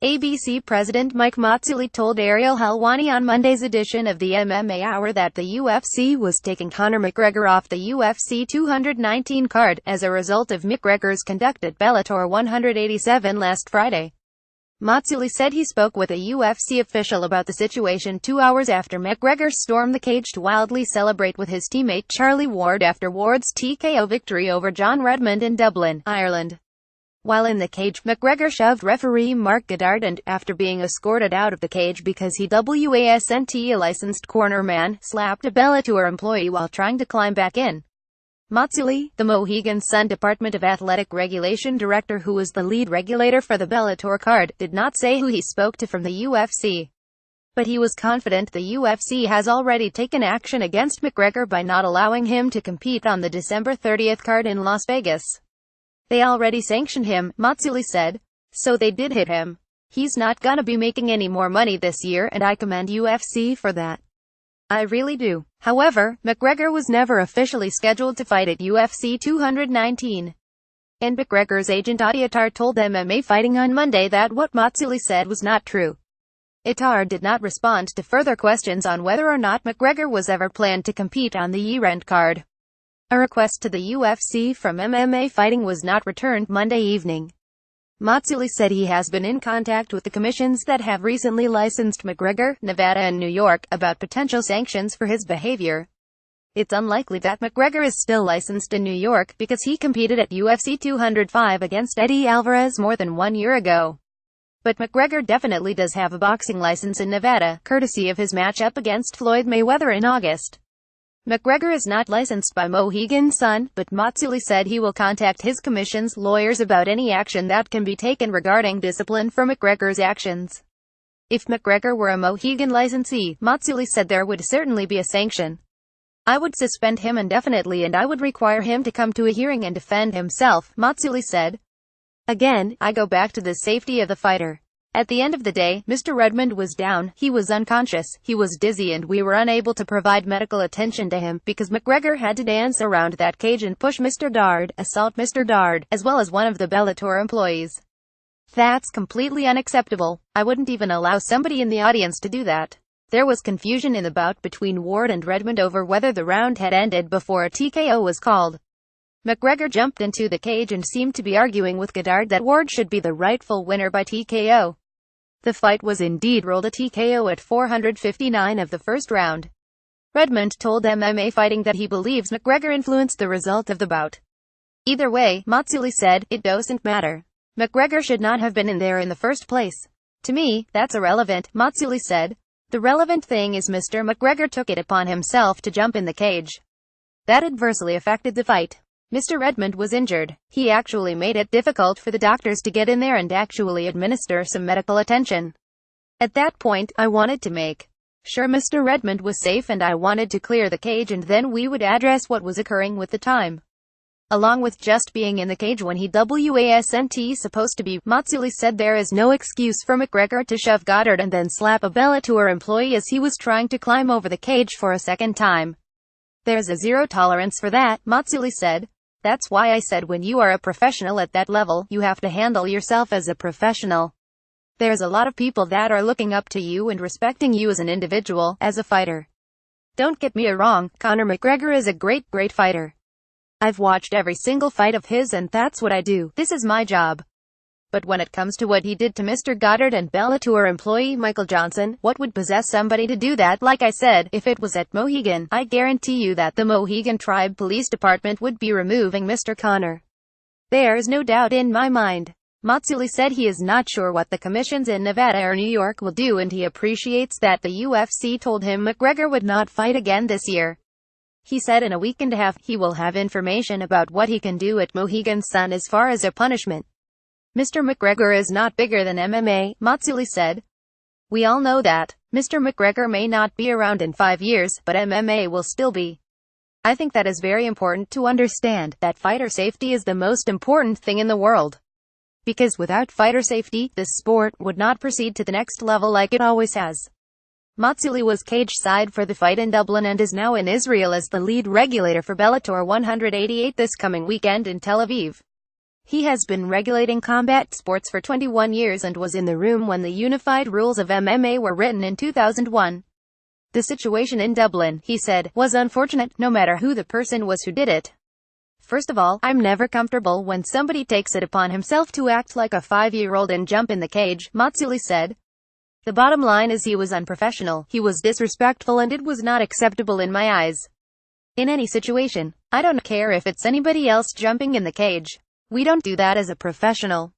ABC President Mike Mazzulli told Ariel Helwani on Monday's edition of the MMA Hour that the UFC was taking Conor McGregor off the UFC 219 card, as a result of McGregor's conduct at Bellator 187 last Friday. Mazzulli said he spoke with a UFC official about the situation 2 hours after McGregor stormed the cage to wildly celebrate with his teammate Charlie Ward after Ward's TKO victory over John Redmond in Dublin, Ireland. While in the cage, McGregor shoved referee Mark Goddard and, after being escorted out of the cage because he wasn't a licensed cornerman, slapped a Bellator employee while trying to climb back in. Mazzulli, the Mohegan Sun Department of Athletic Regulation director who was the lead regulator for the Bellator card, did not say who he spoke to from the UFC. But he was confident the UFC has already taken action against McGregor by not allowing him to compete on the December 30th card in Las Vegas. They already sanctioned him, Mazzulli said. So they did hit him. He's not gonna be making any more money this year, and I commend UFC for that. I really do. However, McGregor was never officially scheduled to fight at UFC 219. And McGregor's agent Attaar told MMA Fighting on Monday that what Mazzulli said was not true. Attaar did not respond to further questions on whether or not McGregor was ever planned to compete on the year-end card. A request to the UFC from MMA Fighting was not returned Monday evening. Mazzulli said he has been in contact with the commissions that have recently licensed McGregor, Nevada and New York, about potential sanctions for his behavior. It's unlikely that McGregor is still licensed in New York because he competed at UFC 205 against Eddie Alvarez more than 1 year ago. But McGregor definitely does have a boxing license in Nevada, courtesy of his matchup against Floyd Mayweather in August. McGregor is not licensed by Mohegan Sun, but Mazzulli said he will contact his commission's lawyers about any action that can be taken regarding discipline for McGregor's actions. If McGregor were a Mohegan licensee, Mazzulli said there would certainly be a sanction. I would suspend him indefinitely and I would require him to come to a hearing and defend himself, Mazzulli said. Again, I go back to the safety of the fighter. At the end of the day, Mr. Redmond was down, he was unconscious, he was dizzy and we were unable to provide medical attention to him, because McGregor had to dance around that cage and push Mr. Dard, assault Mr. Dard, as well as one of the Bellator employees. That's completely unacceptable. I wouldn't even allow somebody in the audience to do that. There was confusion in the bout between Ward and Redmond over whether the round had ended before a TKO was called. McGregor jumped into the cage and seemed to be arguing with Goddard that Ward should be the rightful winner by TKO. The fight was indeed rolled a TKO at 459 of the first round. Redmond told MMA Fighting that he believes McGregor influenced the result of the bout. Either way, Mazzulli said, it doesn't matter. McGregor should not have been in there in the first place. To me, that's irrelevant, Mazzulli said. The relevant thing is Mr. McGregor took it upon himself to jump in the cage. That adversely affected the fight. Mr. Redmond was injured. He actually made it difficult for the doctors to get in there and actually administer some medical attention. At that point, I wanted to make sure Mr. Redmond was safe and I wanted to clear the cage and then we would address what was occurring with the time. Along with just being in the cage when he wasn't supposed to be, Mazzulli said there is no excuse for McGregor to shove Goddard and then slap a Bellator employee as he was trying to climb over the cage for a second time. There's a zero tolerance for that, Mazzulli said. That's why I said when you are a professional at that level, you have to handle yourself as a professional. There's a lot of people that are looking up to you and respecting you as an individual, as a fighter. Don't get me wrong, Conor McGregor is a great fighter. I've watched every single fight of his and that's what I do. This is my job. But when it comes to what he did to Mr. Goddard and Bellator employee Michael Johnson, what would possess somebody to do that? Like I said, if it was at Mohegan, I guarantee you that the Mohegan Tribe Police Department would be removing Mr. Conor. There's no doubt in my mind. Mazzulli said he is not sure what the commissions in Nevada or New York will do and he appreciates that the UFC told him McGregor would not fight again this year. He said in a week and a half, he will have information about what he can do at Mohegan Sun as far as a punishment. Mr. McGregor is not bigger than MMA, Mazzulli said. We all know that. Mr. McGregor may not be around in 5 years, but MMA will still be. I think that is very important to understand, that fighter safety is the most important thing in the world. Because without fighter safety, this sport would not proceed to the next level like it always has. Mazzulli was cage-side for the fight in Dublin and is now in Israel as the lead regulator for Bellator 188 this coming weekend in Tel Aviv. He has been regulating combat sports for 21 years and was in the room when the unified rules of MMA were written in 2001. The situation in Dublin, he said, was unfortunate, no matter who the person was who did it. First of all, I'm never comfortable when somebody takes it upon himself to act like a 5-year-old and jump in the cage, Mazzulli said. The bottom line is he was unprofessional, he was disrespectful, and it was not acceptable in my eyes. In any situation, I don't care if it's anybody else jumping in the cage. We don't do that as a professional.